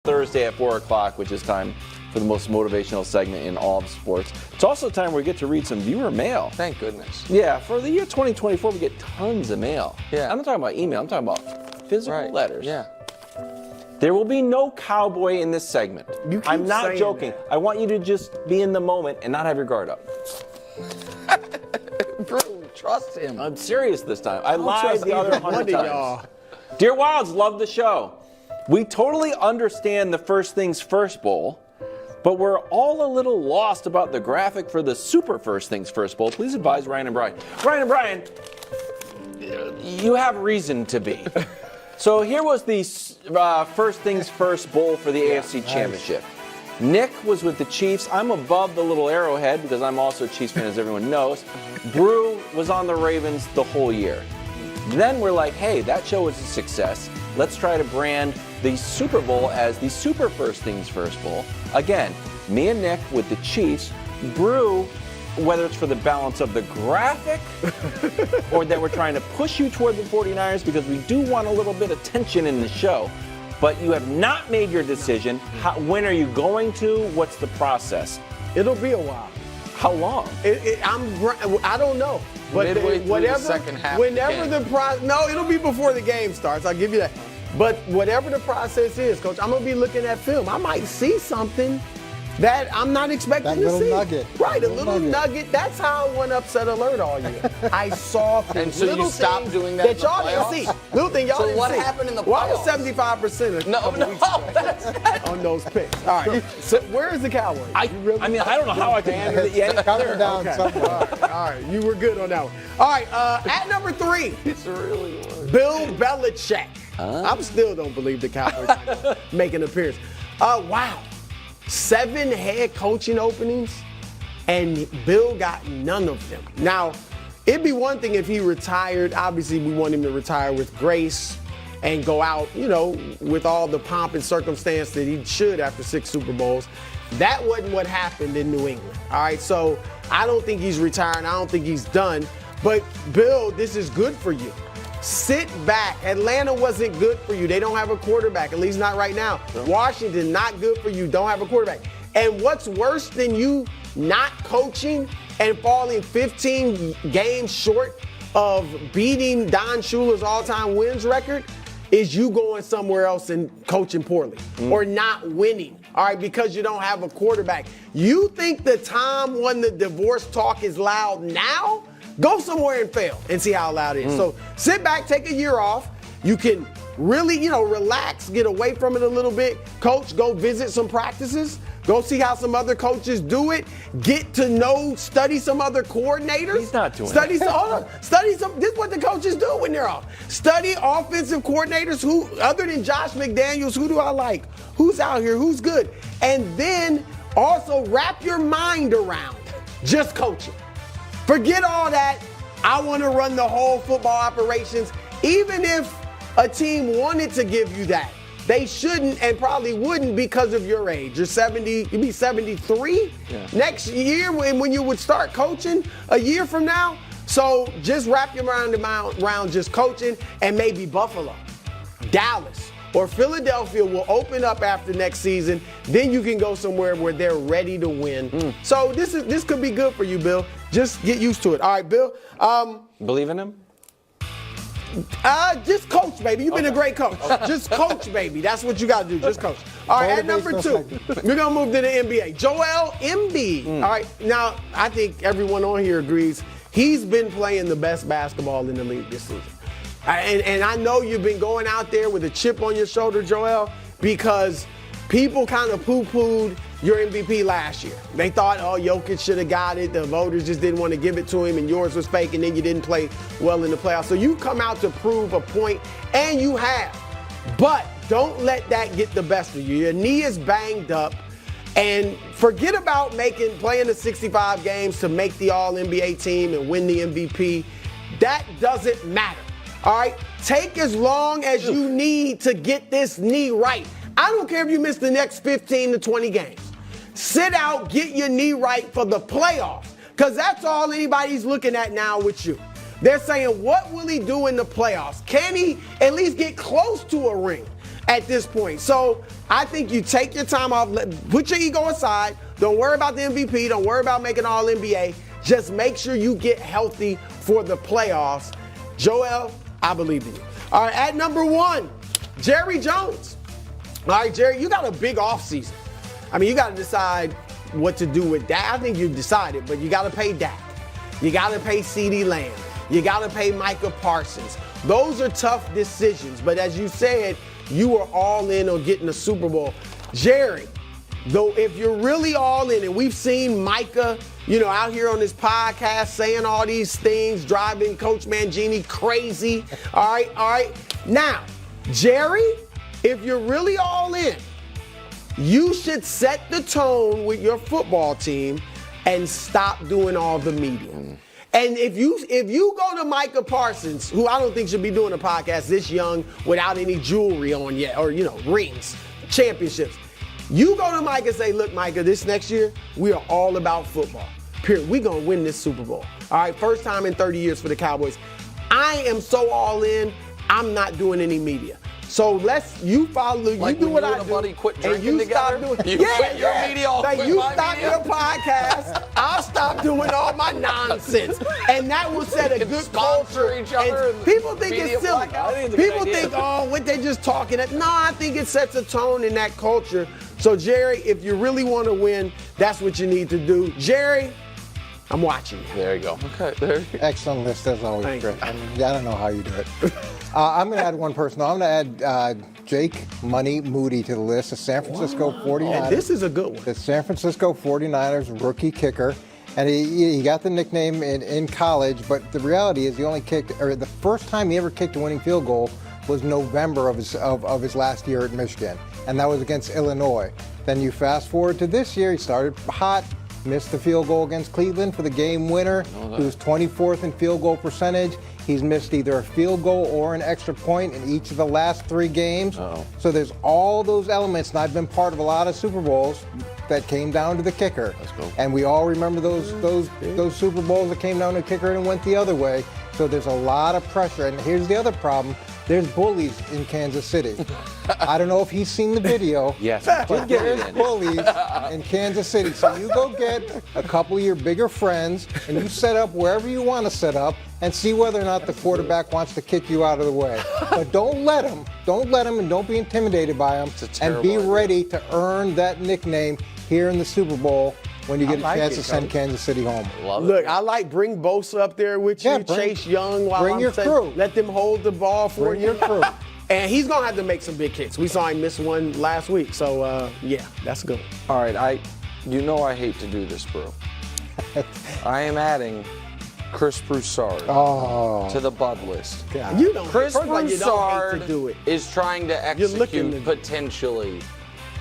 Thursday at 4 o'clock, which is time for the most motivational segment in all of sports. It's also time where we get to read some viewer mail. Thank goodness. Yeah, for the year 2024, we get tons of mail. Yeah. I'm not talking about email, I'm talking about physical letters. Yeah. There will be no cowboy in this segment. I'm not joking. I want you to just be in the moment and not have your guard up. Brou, trust him. I'm serious this time. I lied the other 100 times. Y'all. Dear Wilds, love the show. We totally understand the First Things First Bowl, but we're all a little lost about the graphic for the Super First Things First Bowl. Please advise Ryan and Brian. Ryan and Brian, you have reason to be. So here was the First Things First Bowl for the AFC Championship. Nick was with the Chiefs. I'm above the little arrowhead because I'm also a Chiefs fan, as everyone knows. Brou was on the Ravens the whole year. Then we're like, hey, that show was a success. Let's try to brand the Super Bowl as the Super First Things First Bowl. Again, me and Nick with the Chiefs. Brou, whether it's for the balance of the graphic or that we're trying to push you toward the 49ers because we do want a little bit of tension in the show. But you have not made your decision. When are you going to? What's the process? It'll be a while. How long? I don't know. But Midway through whatever, the second half whenever of the game. no, it'll be before the game starts. I'll give you that. But whatever the process is, Coach, I'm gonna be looking at film. I might see something that I'm not expecting to see. Nugget. Right, a little nugget. That's how I went upset alert all year. I saw things. And so little you stopped things doing that in the y'all didn't playoffs? see. Little thing y'all didn't see. So what happened in the Well, I was playoffs? 75% on those picks. All right. So where is the Cowboys? I mean, I don't know how I can handle it yet. Coming down Okay. somewhere. All right, you were good on that one. All right, at number 3, It's really worse. Bill Belichick. I still don't believe the Cowboys are gonna make an appearance. Wow, 7 head coaching openings, and Bill got none of them. Now, it'd be one thing if he retired. Obviously, we want him to retire with grace and go out, with all the pomp and circumstance that he should after 6 Super Bowls. That wasn't what happened in New England. All right, so I don't think he's retiring. I don't think he's done. But Bill, this is good for you. Sit back. Atlanta wasn't good for you. They don't have a quarterback, at least not right now. No. Washington, not good for you. Don't have a quarterback. And what's worse than you not coaching and falling 15 games short of beating Don Shula's all-time wins record is you going somewhere else and coaching poorly or not winning, all right, because you don't have a quarterback. You think the time when the divorce talk is loud now? Go somewhere and fail and see how loud it is. So sit back, take a year off. You can really, relax, get away from it a little bit. Coach, go visit some practices. Go see how some other coaches do it. Get to know, study some other coordinators. He's not doing Study some. This is what the coaches do when they're off. Study offensive coordinators who, other than Josh McDaniels, who do I like? Who's out here? Who's good? And then also wrap your mind around just coaching. Forget all that. I want to run the whole football operations. Even if a team wanted to give you that, they shouldn't and probably wouldn't because of your age. You're 70, you'd be 73 next year when you would start coaching a year from now. So just wrap your mind around just coaching, and maybe Buffalo, Dallas, or Philadelphia will open up after next season. Then you can go somewhere where they're ready to win. So this could be good for you, Bill. Just get used to it. All right, Bill. Believe in him? Just coach, baby. You've been a great coach. Just coach, baby. That's what you got to do. Just coach. All right, at number 2, we're going to move to the NBA. Joel Embiid. All right, now I think everyone on here agrees he's been playing the best basketball in the league this season. And I know you've been going out there with a chip on your shoulder, Joel, because people kind of poo-pooed your MVP last year. They thought, Jokic should have got it. The voters just didn't want to give it to him, and yours was fake, and then you didn't play well in the playoffs. So you come out to prove a point, and you have. But don't let that get the best of you. Your knee is banged up, and forget about playing the 65 games to make the All-NBA team and win the MVP. That doesn't matter. All right? Take as long as you need to get this knee right. I don't care if you miss the next 15 to 20 games. Sit out, get your knee right for the playoffs, because that's all anybody's looking at now with you. They're saying, what will he do in the playoffs? Can he at least get close to a ring? at this point. So I think you take your time off, put your ego aside. Don't worry about the MVP. Don't worry about making all NBA. Just make sure you get healthy for the playoffs. Joel, I believe in you. All right, at number 1, Jerry Jones. All right, Jerry, you got a big offseason. I mean, you got to decide what to do with Dak. I think you've decided, but you got to pay Dak. You got to pay CeeDee Lamb. You got to pay Micah Parsons. Those are tough decisions, but as you said, you were all in on getting the Super Bowl. Jerry, though, if you're really all in, and we've seen Micah, out here on this podcast saying all these things, driving Coach Mangini crazy. All right. Now, Jerry, if you're really all in, you should set the tone with your football team and stop doing all the media. And if you go to Micah Parsons, who I don't think should be doing a podcast this young without any jewelry on yet, or rings, championships, you go to Micah and say, look, Micah, this next year, we are all about football. Period. We're going to win this Super Bowl. All right, first time in 30 years for the Cowboys. I am so all in, I'm not doing any media. So you follow, like you do what I do, buddy quit and drinking you together? stop doing. You quit your media, I'll Like quit you my stop media. your podcast, I'll stop doing all my nonsense, and that will set a can good sponsor culture. each other And and people think media it's silly. blackout. I think it's a good People idea. think, what they just talking. No, I think it sets a tone in that culture. So Jerry, if you really want to win, that's what you need to do. Jerry, I'm watching you. There you go. Okay, there you go. Excellent list as always, Thank Chris. you. I mean, I don't know how you do it. I'm going to add one person. I'm going to add Jake Money Moody to the list. The San Francisco 49ers. And this is a good one. The San Francisco 49ers rookie kicker. And he got the nickname in college, but the reality is he only kicked, or the first time he ever kicked a winning field goal was November of his last year at Michigan. And that was against Illinois. Then you fast forward to this year, he started hot, missed the field goal against Cleveland for the game winner. He was 24th in field goal percentage. He's missed either a field goal or an extra point in each of the last 3 games. So there's all those elements, and I've been part of a lot of Super Bowls that came down to the kicker. And we all remember those Super Bowls that came down to the kicker and went the other way. So there's a lot of pressure. And here's the other problem. There's bullies in Kansas City. I don't know if he's seen the video. Yes, But there's bullies in Kansas City. So you go get a couple of your bigger friends and you set up wherever you want to set up and see whether or not the quarterback wants to kick you out of the way. But don't let him. Don't let him, and don't be intimidated by him. And be ready to earn that nickname here in the Super Bowl when you get a chance to send Kansas City home. Look, I like bring Bosa up there with you, Chase Young. While bring I'm your saying, crew. Let them hold the ball for Bring you. your crew. And he's going to have to make some big hits. We saw him miss one last week. So, yeah, that's good. All right, I hate to do this, Brou. I am adding Chris Broussard to the Bud list. You don't, Chris first of all, you don't Broussard hate to do it. is trying to looking execute to- potentially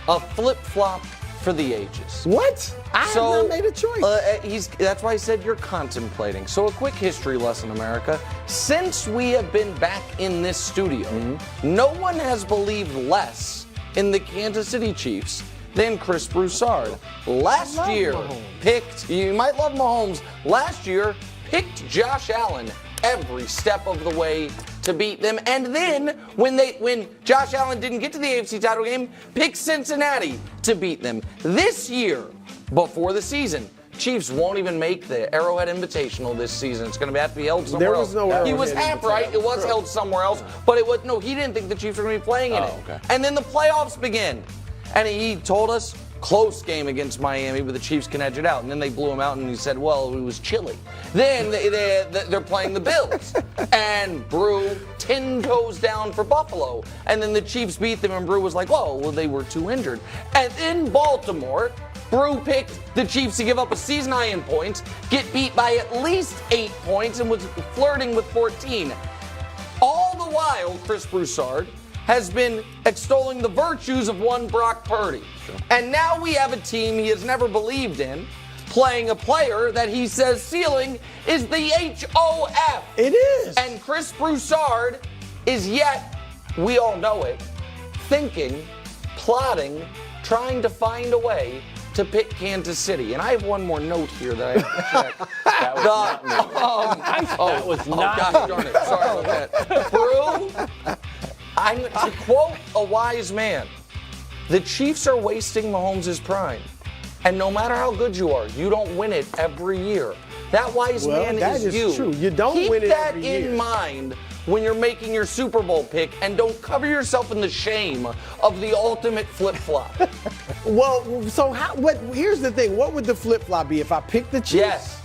a flip-flop for the ages. What? I have not made a choice. That's why I said you're contemplating. So a quick history lesson, America. Since we have been back in this studio, no one has believed less in the Kansas City Chiefs than Chris Broussard. Last year, you might love Mahomes, last year picked Josh Allen every step of the way to beat them. And then when Josh Allen didn't get to the AFC title game, picked Cincinnati to beat them. This year, before the season, Chiefs won't even make the Arrowhead Invitational this season. It's going to have to be held somewhere There was else. no He was Arrowhead half right. It was held somewhere else, but he didn't think the Chiefs were going to be playing in it. Okay. And then the playoffs begin, and he told us close game against Miami, but the Chiefs can edge it out. And then they blew him out, and he said, well, it was chilly. Then they're playing the Bills, and Brou 10 goes down for Buffalo. And then the Chiefs beat them, and Brou was like, well, they were too injured. And in Baltimore, Brou picked the Chiefs to give up a season-high in points, get beat by at least 8 points, and was flirting with 14. All the while, Chris Broussard has been extolling the virtues of one Brock Purdy. And now we have a team he has never believed in, playing a player that he says ceiling is the HOF. It is. And Chris Broussard is yet, we all know it, thinking, plotting, trying to find a way to pick Kansas City. And I have one more note here that I have to check. That was not me. That was not gosh darn it. Sorry about that. Brou, To quote a wise man, the Chiefs are wasting Mahomes' prime. And no matter how good you are, you don't win it every year. That wise man that is is you. true. You don't Keep win it that every year. in mind when you're making your Super Bowl pick, and don't cover yourself in the shame of the ultimate flip-flop. Well, so here's the thing. What would the flip-flop be if I picked the Chiefs? Yes.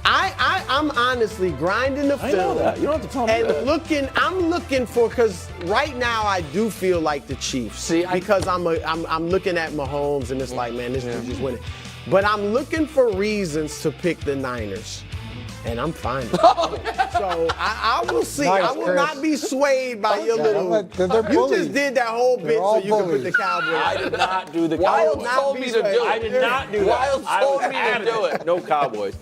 I'm honestly grinding the film. I know that. You don't have to tell me and that. I'm looking for, because right now I do feel like the Chiefs. See, because I'm looking at Mahomes and it's like, man, this dude's just winning. But I'm looking for reasons to pick the Niners. And I'm fine with it. So I will see. Nice, I will Chris. not be swayed by your little. They're You bullies. just did that whole They're bit so all you could put bullies. the Cowboys. I did not do the Wild Cowboys. told me to do it. I did not do that. Wild I told was me to adamant. do it. No Cowboys.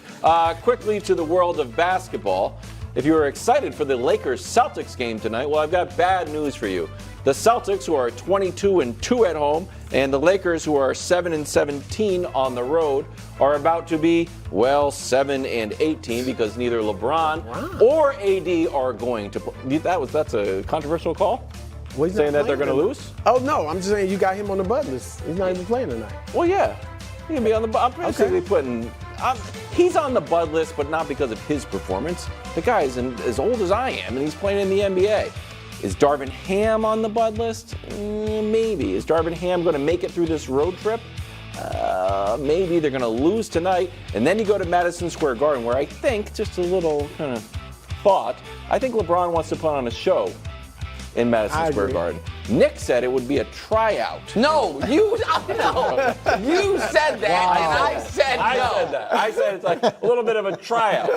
Quickly to the world of basketball. If you were excited for the Lakers-Celtics game tonight, well, I've got bad news for you. The Celtics, who are 22-2 at home, and the Lakers, who are 7-17 on the road, are about to be, well, 7-18 because neither LeBron or AD are going to play. That's a controversial call? Well, he's Saying not that they're playing going to tonight. lose? Oh, no. I'm just saying you got him on the bud list. He's not even playing tonight. Well, yeah. He can be on the. I'm basically putting. He's on the bud list, but not because of his performance. The guy is as old as I am, and he's playing in the NBA. Is Darvin Ham on the bud list? Maybe. Is Darvin Ham going to make it through this road trip? Maybe. They're going to lose tonight, and then you go to Madison Square Garden, where I think, just a little kind of thought, I think LeBron wants to put on a show in Madison Square Garden. Nick said it would be a tryout. No, you said that, and I said no. I said that. I said it's like a little bit of a tryout.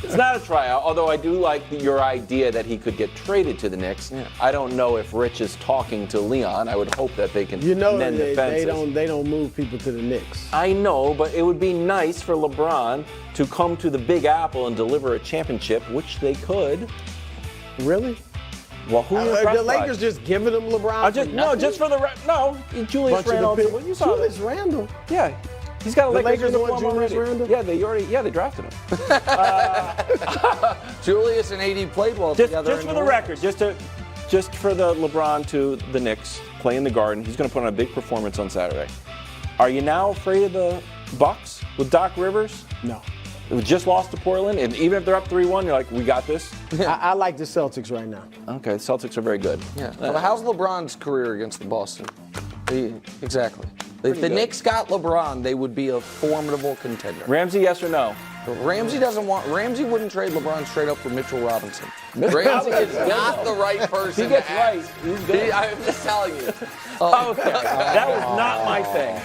It's not a tryout, although I do like your idea that he could get traded to the Knicks. Yeah. I don't know if Rich is talking to Leon. I would hope that they can mend the fences. they don't move people to the Knicks. I know, but it would be nice for LeBron to come to the Big Apple and deliver a championship, which they could. Really? Well, who are you The impressed by? Lakers just giving them LeBron? Just for the Julius Randle. Well, you saw Julius that. Randle. Yeah, he's got a The Lakers Lakers want uniform Julius already. Randle? Yeah, they drafted him. Julius and AD played well together. Just for the record, just for the LeBron to the Knicks play in the Garden. He's going to put on a big performance on Saturday. Are you now afraid of the Bucks with Doc Rivers? No. We just lost to Portland, and even if they're up 3-1, you're like, we got this. I like the Celtics right now. Okay, the Celtics are very good. Yeah. Well, how's LeBron's career against the Boston? Exactly. If the good. Knicks got LeBron, they would be a formidable contender. Ramsey, yes or no? Ramsey wouldn't trade LeBron straight up for Mitchell Robinson. Ramsey is not the right person. He gets to ask. right. He's good. I'm just telling you. Okay, that was not my thing.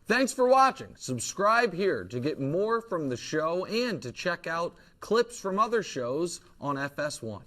Thanks for watching. Subscribe here to get more from the show and to check out clips from other shows on FS1.